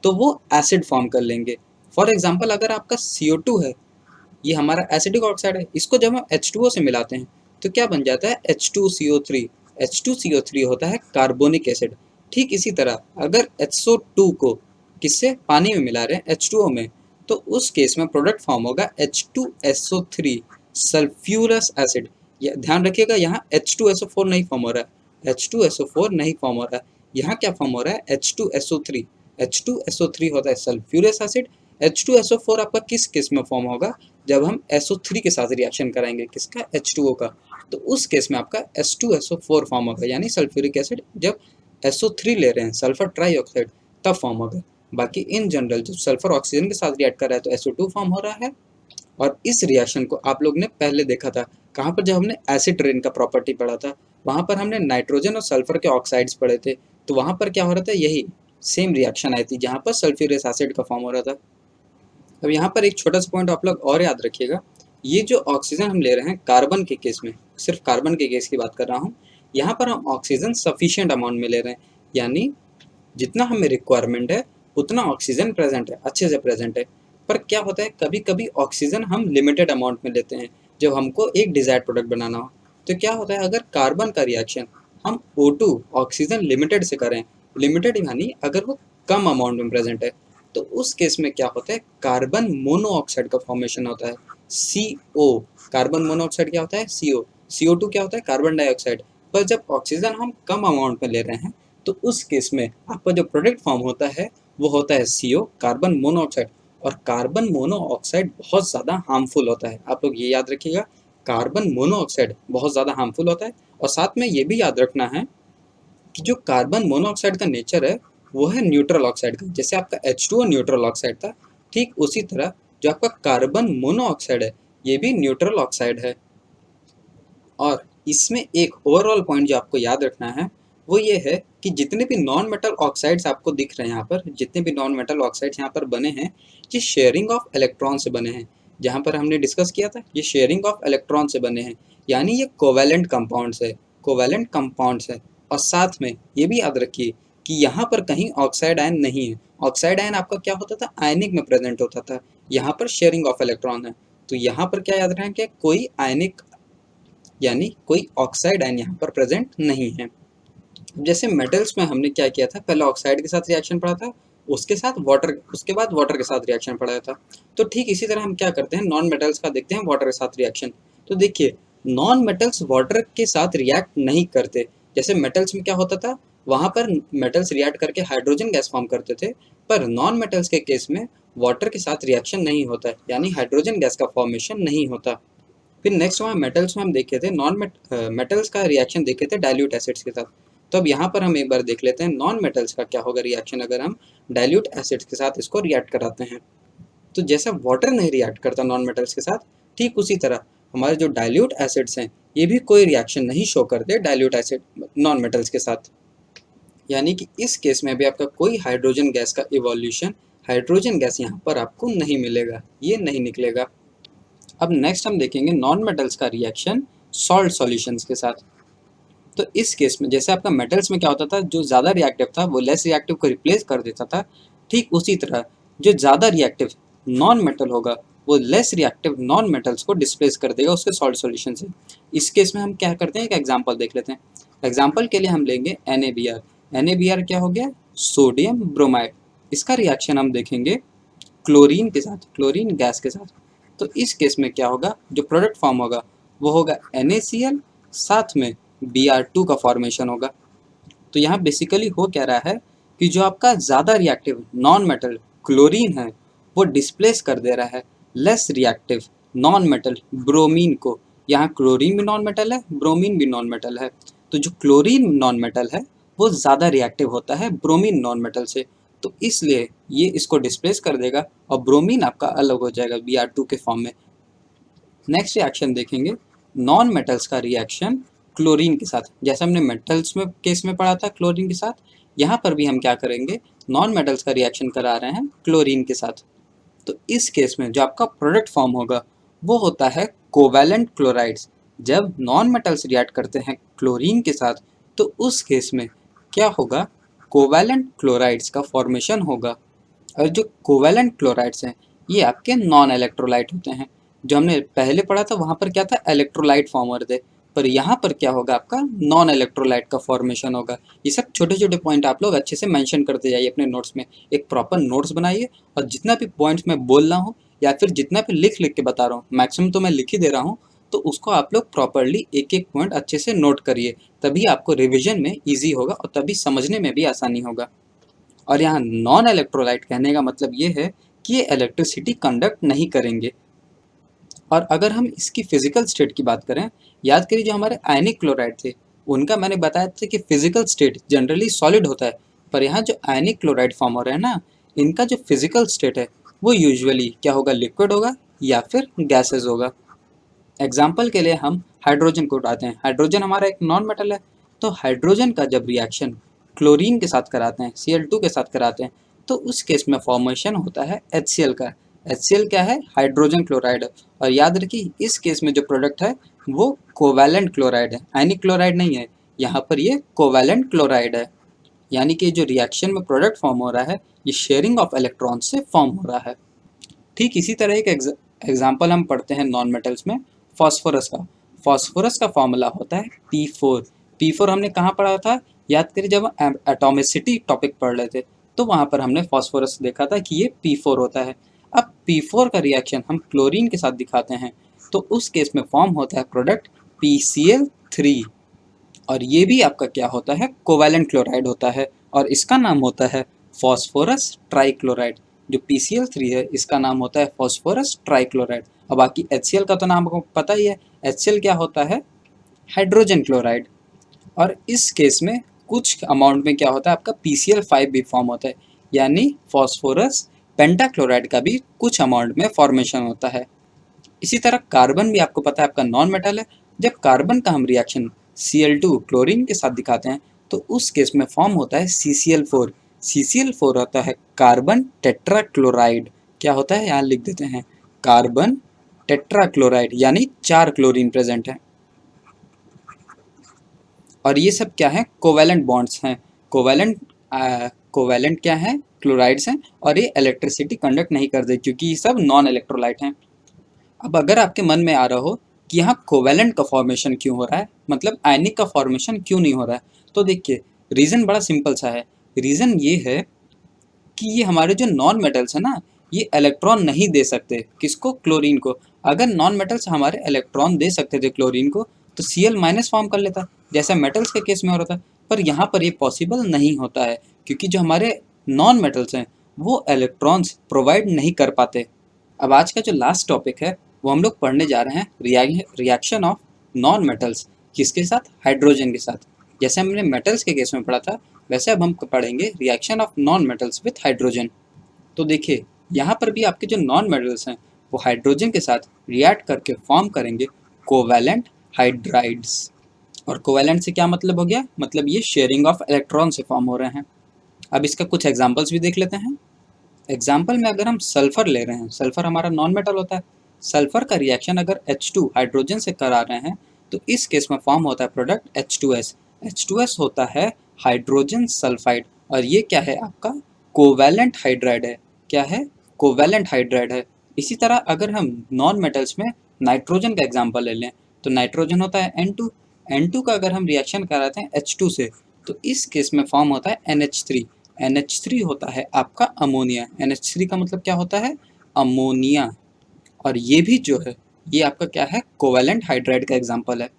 तो वो एसिड फॉर्म कर लेंगे। फॉर एग्जाम्पल अगर आपका CO2 है, ये हमारा एसिडिक ऑक्साइड है, इसको जब हम H2O से मिलाते हैं तो क्या बन जाता है, H2CO3। H2CO3 होता है कार्बोनिक एसिड। ठीक इसी तरह अगर HO2 को किससे, पानी में मिला रहे हैं H2O में, तो उस केस में प्रोडक्ट फॉर्म होगा H2SO3 सल्फ्यूरस एसिड। ध्यान रखिएगा यहाँ H2SO4 नहीं फॉर्म हो रहा है, H2SO4 नहीं फॉर्म हो रहा है, यहाँ क्या फॉर्म हो रहा है, H2SO3। H2SO3 होता है सल्फ्यूरस एसिड। H2SO4 आपका किस केस में फॉर्म होगा, जब हम SO3 के साथ रिएक्शन कराएंगे, किसका, H2O का, तो उस केस में आपका H2SO4 फॉर्म होगा, यानी सल्फ्यूरिक एसिड। जब SO3 ले रहे हैं सल्फर ट्राईऑक्साइड, तब फॉर्म होगा। बाकी इन जनरल जब सल्फर ऑक्सीजन के साथ रिएक्ट कर रहा है तो SO2 फॉर्म हो रहा है। और इस रिएक्शन को आप लोग ने पहले देखा था कहाँ पर, जब हमने एसिड रेन का प्रॉपर्टी पढ़ा था, वहाँ पर हमने नाइट्रोजन और सल्फर के ऑक्साइड्स पढ़े थे। तो वहाँ पर क्या हो रहा था, यही सेम रिएक्शन आई थी जहाँ पर सल्फ्यूरिक एसिड का फॉर्म हो रहा था। अब यहाँ पर एक छोटा सा पॉइंट आप लोग और याद रखिएगा, ये जो ऑक्सीजन हम ले रहे हैं कार्बन के केस में, सिर्फ कार्बन के केस की बात कर रहा हूँ, यहाँ पर हम ऑक्सीजन सफिशिएंट अमाउंट में ले रहे हैं, यानी जितना हमें रिक्वायरमेंट है उतना ऑक्सीजन प्रेजेंट है, अच्छे से प्रेजेंट है। पर क्या होता है, कभी कभी ऑक्सीजन हम लिमिटेड अमाउंट में लेते हैं जब हमको एक डिजायर्ड प्रोडक्ट बनाना हो। तो क्या होता है, अगर कार्बन का रिएक्शन हम O2 ऑक्सीजन लिमिटेड से करें, लिमिटेड यानी अगर वो कम अमाउंट में प्रेजेंट है, तो उस केस में क्या होता है, कार्बन मोनोऑक्साइड का फॉर्मेशन होता है, CO। कार्बन मोनोऑक्साइड क्या होता है, CO। CO2 क्या होता है, कार्बन डाइऑक्साइड। पर जब ऑक्सीजन हम कम अमाउंट में ले रहे हैं, तो उस केस में आपका जो प्रोडक्ट फॉर्म होता है वो होता है CO, कार्बन मोनोऑक्साइड। और कार्बन मोनोऑक्साइड बहुत ज़्यादा हार्मफुल होता है, आप लोग ये याद रखिएगा, कार्बन मोनोऑक्साइड बहुत ज़्यादा हार्मफुल होता है। और साथ में ये भी याद रखना है कि जो कार्बन मोनोऑक्साइड का नेचर है वो है न्यूट्रल ऑक्साइड का। जैसे आपका H2O न्यूट्रल ऑक्साइड था, ठीक उसी तरह जो आपका कार्बन मोनोऑक्साइड है ये भी न्यूट्रल ऑक्साइड है। और इसमें एक ओवरऑल पॉइंट जो आपको याद रखना है वो ये है कि जितने भी नॉन मेटल ऑक्साइड्स आपको दिख रहे हैं यहाँ पर, जितने भी नॉन मेटल ऑक्साइड्स यहाँ पर बने हैं, ये शेयरिंग ऑफ इलेक्ट्रॉन से बने हैं। जहाँ पर हमने डिस्कस किया था ये शेयरिंग ऑफ इलेक्ट्रॉन से बने हैं, यानी ये कोवैलेंट कंपाउंड्स है, कोवैलेंट कंपाउंड्स है। और साथ में ये भी याद रखिए कि यहाँ पर कहीं ऑक्साइड आयन नहीं है। ऑक्साइड आयन आपका क्या होता था, आयनिक में प्रेजेंट होता था, यहाँ पर शेयरिंग ऑफ इलेक्ट्रॉन है। तो यहाँ पर क्या याद रखना है कि कोई आयनिक यानी कोई ऑक्साइड आयन यहाँ पर प्रेजेंट नहीं है। जैसे मेटल्स में हमने क्या किया था, पहले ऑक्साइड के साथ रिएक्शन पढ़ा था, उसके साथ वाटर, उसके बाद वाटर के साथ रिएक्शन पढ़ाया था। तो ठीक इसी तरह हम क्या करते हैं, नॉन मेटल्स का देखते हैं वाटर के साथ रिएक्शन। तो देखिए, नॉन मेटल्स वाटर के साथ रिएक्ट नहीं करते। जैसे मेटल्स में क्या होता था, वहाँ पर मेटल्स रिएक्ट करके हाइड्रोजन गैस फॉर्म करते थे, पर नॉन मेटल्स के केस में वाटर के साथ रिएक्शन नहीं होता है, यानी हाइड्रोजन गैस का फॉर्मेशन नहीं होता। फिर नेक्स्ट वहाँ मेटल्स में हम देखे थे मेटल्स का रिएक्शन देखे थे डाइल्यूट एसिड्स के साथ। तो अब यहाँ पर हम एक बार देख लेते हैं नॉन मेटल्स का क्या होगा रिएक्शन अगर हम डाइल्यूट एसिड्स के साथ इसको रिएक्ट कराते हैं। तो जैसा वाटर नहीं रिएक्ट करता नॉन मेटल्स के साथ, ठीक उसी तरह हमारे जो डाइल्यूट एसिड्स हैं ये भी कोई रिएक्शन नहीं शो करते डाइल्यूट एसिड नॉन मेटल्स के साथ। यानी कि इस केस में भी आपका कोई हाइड्रोजन गैस का इवोल्यूशन, हाइड्रोजन गैस यहाँ पर आपको नहीं मिलेगा, ये नहीं निकलेगा। अब नेक्स्ट हम देखेंगे नॉन मेटल्स का रिएक्शन सॉल्ट सॉल्यूशंस के साथ। तो इस केस में जैसे आपका मेटल्स में क्या होता था, जो ज़्यादा रिएक्टिव था वो लेस रिएक्टिव को रिप्लेस कर देता था, ठीक उसी तरह जो ज़्यादा रिएक्टिव नॉन मेटल होगा वो लेस रिएक्टिव नॉन मेटल्स को डिस्प्लेस कर देगा उसके सॉल्ट सॉल्यूशन से। इस केस में हम क्या करते हैं, एक एग्जांपल देख लेते हैं। एग्जांपल के लिए हम लेंगे NaBr। NaBr क्या हो गया, सोडियम ब्रोमाइड। इसका रिएक्शन हम देखेंगे क्लोरीन के साथ, क्लोरीन गैस के साथ। तो इस केस में क्या होगा, जो प्रोडक्ट फॉर्म होगा वो होगा NaCl, साथ में Br2 का फॉर्मेशन होगा। तो यहाँ बेसिकली हो क्या रहा है कि जो आपका ज़्यादा रिएक्टिव नॉन मेटल क्लोरीन है वो डिस्प्लेस कर दे रहा है less reactive non metal bromine को। यहाँ क्लोरीन भी नॉन मेटल है, ब्रोमीन भी नॉन मेटल है, तो जो क्लोरीन नॉन मेटल है वो ज़्यादा रिएक्टिव होता है ब्रोमीन नॉन मेटल से, तो इसलिए ये इसको डिस्प्लेस कर देगा और ब्रोमीन आपका अलग हो जाएगा Br2 के फॉर्म में। नेक्स्ट रिएक्शन देखेंगे नॉन मेटल्स का रिएक्शन क्लोरीन के साथ। जैसे हमने मेटल्स में केस में पढ़ा था क्लोरीन के साथ, यहाँ पर भी हम क्या करेंगे, नॉन मेटल्स का रिएक्शन करा रहे हैं क्लोरीन के साथ। तो इस केस में जो आपका प्रोडक्ट फॉर्म होगा वो होता है कोवैलेंट क्लोराइड्स। जब नॉन मेटल्स रिएक्ट करते हैं क्लोरीन के साथ तो उस केस में क्या होगा, कोवैलेंट क्लोराइड्स का फॉर्मेशन होगा। और जो कोवैलेंट क्लोराइड्स हैं ये आपके नॉन इलेक्ट्रोलाइट होते हैं। जो हमने पहले पढ़ा था वहाँ पर क्या था, इलेक्ट्रोलाइट फॉर्म हो रहे थे, पर यहाँ पर क्या होगा, आपका नॉन इलेक्ट्रोलाइट का फॉर्मेशन होगा। ये सब छोटे छोटे पॉइंट आप लोग अच्छे से मेंशन करते जाइए अपने नोट्स में, एक प्रॉपर नोट्स बनाइए और जितना भी पॉइंट्स मैं बोल रहा हूँ या फिर जितना भी लिख लिख के बता रहा हूँ, मैक्सिमम तो मैं लिख ही दे रहा हूँ, तो उसको आप लोग प्रॉपरली एक एक पॉइंट अच्छे से नोट करिए, तभी आपको रिविजन में ईजी होगा और तभी समझने में भी आसानी होगा। और यहाँ नॉन इलेक्ट्रोलाइट कहने का मतलब ये है कि ये इलेक्ट्रिसिटी कंडक्ट नहीं करेंगे। और अगर हम इसकी फिजिकल स्टेट की बात करें, याद करिए जो हमारे आयनिक क्लोराइड थे उनका मैंने बताया था कि फिजिकल स्टेट जनरली सॉलिड होता है, पर यहाँ जो आयनिक क्लोराइड फॉर्म हो रहे हैं ना, इनका जो फिजिकल स्टेट है वो यूजुअली क्या होगा, लिक्विड होगा या फिर गैसेज होगा। एग्जाम्पल के लिए हम हाइड्रोजन को उठाते हैं, हाइड्रोजन हमारा एक नॉन मेटल है, तो हाइड्रोजन का जब रिएक्शन क्लोरीन के साथ कराते हैं, Cl2 के साथ कराते हैं, तो उस केस में फॉर्मेशन होता है HCl का। HCl क्या है, हाइड्रोजन क्लोराइड है। और याद रखिए इस केस में जो प्रोडक्ट है वो कोवैलेंट क्लोराइड है, आयनिक क्लोराइड नहीं है, यहाँ पर ये कोवैलेंट क्लोराइड है। यानी कि जो रिएक्शन में प्रोडक्ट फॉर्म हो रहा है ये शेयरिंग ऑफ इलेक्ट्रॉन से फॉर्म हो रहा है। ठीक इसी तरह एक एग्जाम्पल हम पढ़ते हैं नॉन मेटल्स में, फॉस्फोरस का। फॉस्फोरस का फॉर्मूला होता है P4। P4 हमने कहाँ पढ़ा था, याद करिए जब हम एटॉमिसिटी टॉपिक पढ़ रहे थे तो वहाँ पर हमने फॉस्फोरस देखा था कि ये P4 होता है। अब P4 का रिएक्शन हम क्लोरीन के साथ दिखाते हैं तो उस केस में फॉर्म होता है प्रोडक्ट PCl3, और ये भी आपका क्या होता है, कोवैलेंट क्लोराइड होता है, और इसका नाम होता है फॉस्फोरस ट्राइक्लोराइड। जो PCl3 है इसका नाम होता है फॉस्फोरस ट्राइक्लोराइड। अब बाकी HCl का तो नाम आपको पता ही है, HCl क्या होता है, हाइड्रोजन क्लोराइड। और इस केस में कुछ अमाउंट में क्या होता है आपका PCl5 भी फॉर्म होता है, यानी फॉस्फोरस पेंटाक्लोराइड का भी कुछ अमाउंट में फॉर्मेशन होता है। इसी तरह कार्बन भी आपको पता है आपका नॉन मेटल है। जब कार्बन का हम रिएक्शन Cl2 क्लोरीन के साथ दिखाते हैं तो उस केस में फॉर्म होता है CCl4। CCl4 होता है कार्बन टेट्राक्लोराइड। क्या होता है यहाँ लिख देते हैं, कार्बन टेट्राक्लोराइड, यानी 4 क्लोरीन प्रेजेंट है। और ये सब क्या है, कोवैलेंट बॉन्ड्स हैं। कोवैलेंट कोवैलेंट क्या है, क्लोराइड्स हैं, और ये इलेक्ट्रिसिटी कंडक्ट नहीं करते क्योंकि ये सब नॉन इलेक्ट्रोलाइट हैं। अब अगर आपके मन में आ रहा हो कि यहाँ कोवैलेंट का फॉर्मेशन क्यों हो रहा है, मतलब आयनिक का फॉर्मेशन क्यों नहीं हो रहा है, तो देखिए रीज़न बड़ा सिंपल सा है। रीज़न ये है कि ये हमारे जो नॉन मेटल्स हैं ना, ये इलेक्ट्रॉन नहीं दे सकते किसको, क्लोरीन को। अगर नॉन मेटल्स हमारे इलेक्ट्रॉन दे सकते थे क्लोरीन को तो Cl- फॉर्म कर लेता, जैसा मेटल्स के केस में हो रहा था। पर यहाँ पर ये पॉसिबल नहीं होता है क्योंकि जो हमारे नॉन मेटल्स हैं वो इलेक्ट्रॉन्स प्रोवाइड नहीं कर पाते। अब आज का जो लास्ट टॉपिक है वो हम लोग पढ़ने जा रहे हैं रिएक्शन ऑफ नॉन मेटल्स, किसके साथ, हाइड्रोजन के साथ। जैसे हमने मेटल्स के केस में पढ़ा था वैसे अब हम पढ़ेंगे reaction of non metals with hydrogen. तो देखिए यहाँ पर भी आपके जो नॉन मेटल्स हैं वो हाइड्रोजन के साथ रिएक्ट करके फॉर्म करेंगे कोवैलेंट हाइड्राइड्स। और कोवैलेंट से क्या मतलब हो गया, मतलब ये शेयरिंग ऑफ इलेक्ट्रॉन से फॉर्म हो रहे हैं। अब इसका कुछ एग्जाम्पल्स भी देख लेते हैं। एग्जाम्पल में अगर हम सल्फर ले रहे हैं, सल्फर हमारा नॉन मेटल होता है। सल्फर का रिएक्शन अगर H2 हाइड्रोजन से करा रहे हैं तो इस केस में फॉर्म होता है प्रोडक्ट H2S। H2S होता है हाइड्रोजन सल्फाइड, और ये क्या है आपका, कोवैलेंट हाइड्राइड है। क्या है, कोवैलेंट हाइड्राइड है। इसी तरह अगर हम नॉन मेटल्स में नाइट्रोजन का एग्जाम्पल ले लें तो नाइट्रोजन होता है N2। N2 का अगर हम रिएक्शन कराते हैं H2 से तो इस केस में फॉर्म होता है NH3। NH3 होता है आपका अमोनिया। NH3 का मतलब क्या होता है, अमोनिया। और ये भी जो है ये आपका क्या है, कोवैलेंट हाइड्राइड का एग्जांपल है।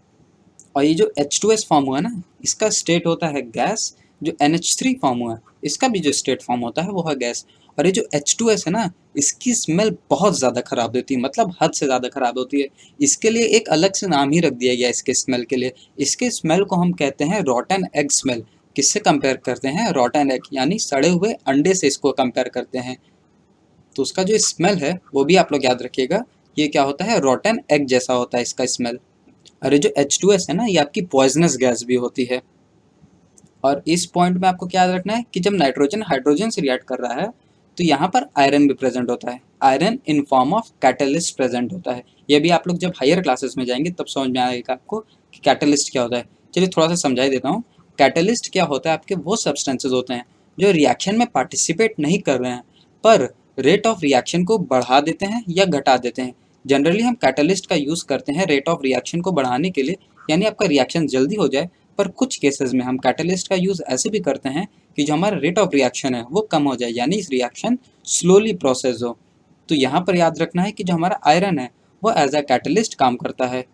और ये जो H2S फॉर्म हुआ है ना, इसका स्टेट होता है गैस। जो NH3 फॉर्म हुआ है इसका भी जो स्टेट फॉर्म होता है वो है गैस। और ये जो H2S है ना, इसकी स्मेल बहुत ज़्यादा ख़राब देती है, मतलब हद से ज़्यादा ख़राब होती है। इसके लिए एक अलग से नाम ही रख दिया गया इसके स्मेल के लिए। इसके स्मेल को हम कहते हैं रॉटन एग स्मेल। किससे कंपेयर करते हैं, रॉटन एग, यानी सड़े हुए अंडे से इसको कंपेयर करते हैं। तो उसका जो स्मेल है वो भी आप लोग याद रखिएगा, ये क्या होता है, रॉटन एग जैसा होता है इसका स्मेल। अरे जो H2S है ना, ये आपकी पॉइजनस गैस भी होती है। और इस पॉइंट में आपको क्या याद रखना है कि जब नाइट्रोजन हाइड्रोजन से रिएक्ट कर रहा है तो यहाँ पर आयरन भी प्रेजेंट होता है। Iron in form of catalyst present होता है। ये भी आप लोग जब हायर क्लासेस में जाएंगे तब समझ में आएगा आपको कि कैटलिस्ट क्या होता है। चलिए थोड़ा सा समझा देता हूँ। कैटलिस्ट क्या होता है, आपके वो सब्सटेंसेज होते हैं जो रिएक्शन में पार्टिसिपेट नहीं कर रहे हैं पर रेट ऑफ रिएक्शन को बढ़ा देते हैं या घटा देते हैं। जनरली हम कैटलिस्ट का यूज़ करते हैं रेट ऑफ रिएक्शन को बढ़ाने के लिए, यानी आपका रिएक्शन जल्दी हो जाए। पर कुछ केसेस में हम कैटलिस्ट का यूज़ ऐसे भी करते हैं कि जो हमारा रेट ऑफ रिएक्शन है वो कम हो जाए, यानी इस रिएक्शन स्लोली प्रोसेस हो। तो यहाँ पर याद रखना है कि जो हमारा आयरन है वो एज अ कैटलिस्ट काम करता है।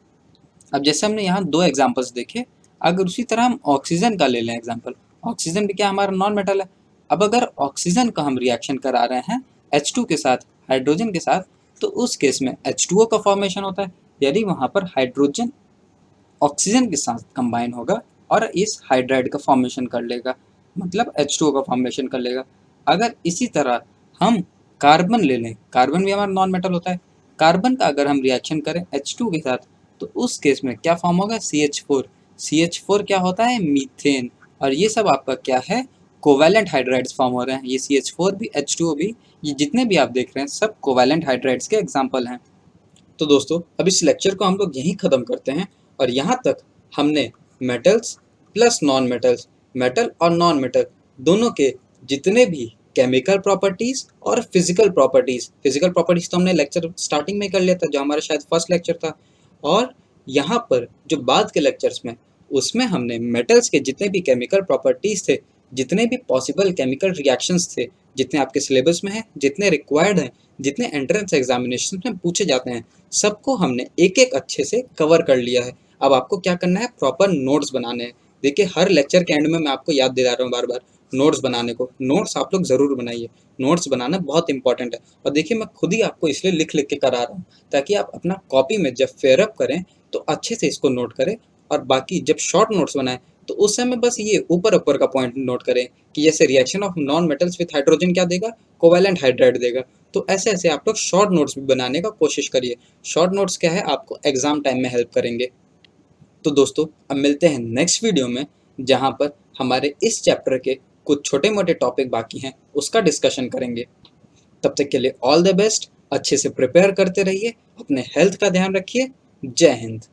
अब जैसे हमने यहाँ दो एग्जाम्पल्स देखे, अगर उसी तरह हम ऑक्सीजन का ले लें एग्जाम्पल। ऑक्सीजन भी क्या हमारा नॉन मेटल है। अब अगर ऑक्सीजन का हम रिएक्शन करा रहे हैं H2 के साथ, हाइड्रोजन के साथ, तो उस केस में H2O का फॉर्मेशन होता है, यानी वहाँ पर हाइड्रोजन ऑक्सीजन के साथ कंबाइन होगा और इस हाइड्राइड का फॉर्मेशन कर लेगा, मतलब H2O का फॉर्मेशन कर लेगा। अगर इसी तरह हम कार्बन ले लें, कार्बन भी हमारा नॉन मेटल होता है। कार्बन का अगर हम रिएक्शन करें H2 के साथ तो उस केस में क्या फॉर्म होगा, CH4। CH4 क्या होता है, मीथेन। और ये सब आपका क्या है, कोवैलेंट हाइड्राइड्स फॉर्म हो रहे हैं। ये CH4 भी H2O भी, ये जितने भी आप देख रहे हैं सब कोवैलेंट हाइड्राइड्स के एग्जाम्पल हैं। तो दोस्तों अब इस लेक्चर को हम लोग यहीं ख़त्म करते हैं। और यहाँ तक हमने metals plus non metals, metal और नॉन मेटल दोनों के जितने भी केमिकल प्रॉपर्टीज और फिजिकल प्रॉपर्टीज तो हमने लेक्चर स्टार्टिंग में कर लिया था, जो हमारा शायद फर्स्ट लेक्चर था। और यहाँ पर जो बाद के लेक्चर्स में, उसमें हमने मेटल्स के जितने भी केमिकल प्रॉपर्टीज थे, जितने भी पॉसिबल केमिकल रिएक्शंस थे, जितने आपके सिलेबस में हैं, जितने रिक्वायर्ड हैं, जितने एंट्रेंस एग्जामिनेशन में पूछे जाते हैं, सबको हमने एक एक अच्छे से कवर कर लिया है। अब आपको क्या करना है, प्रॉपर नोट्स बनाने हैं। देखिए, हर लेक्चर के एंड में मैं आपको याद दिला रहा हूँ बार बार नोट्स बनाने को। नोट्स आप लोग ज़रूर बनाइए, नोट्स बनाना बहुत इंपॉर्टेंट है। और देखिए, मैं खुद ही आपको इसलिए लिख लिख के करा रहा हूँ, ताकि आप अपना कॉपी में जब फेयरअप करें तो अच्छे से इसको नोट करें। और बाकी जब शॉर्ट नोट्स बनाएं तो उस समय बस ये ऊपर ऊपर का पॉइंट नोट करें कि जैसे reaction of non metals with hydrogen क्या देगा, कोवैलेंट हाइड्राइड देगा। तो ऐसे ऐसे आप लोग शॉर्ट नोट्स भी बनाने का कोशिश करिए। शॉर्ट नोट्स क्या है, आपको एग्जाम टाइम में हेल्प करेंगे। तो दोस्तों, अब मिलते हैं नेक्स्ट वीडियो में, जहाँ पर हमारे इस चैप्टर के कुछ छोटे मोटे टॉपिक बाकी हैं, उसका डिस्कशन करेंगे। तब तक के लिए ऑल द बेस्ट, अच्छे से प्रिपेयर करते रहिए, अपने हेल्थ का ध्यान रखिए। जय हिंद।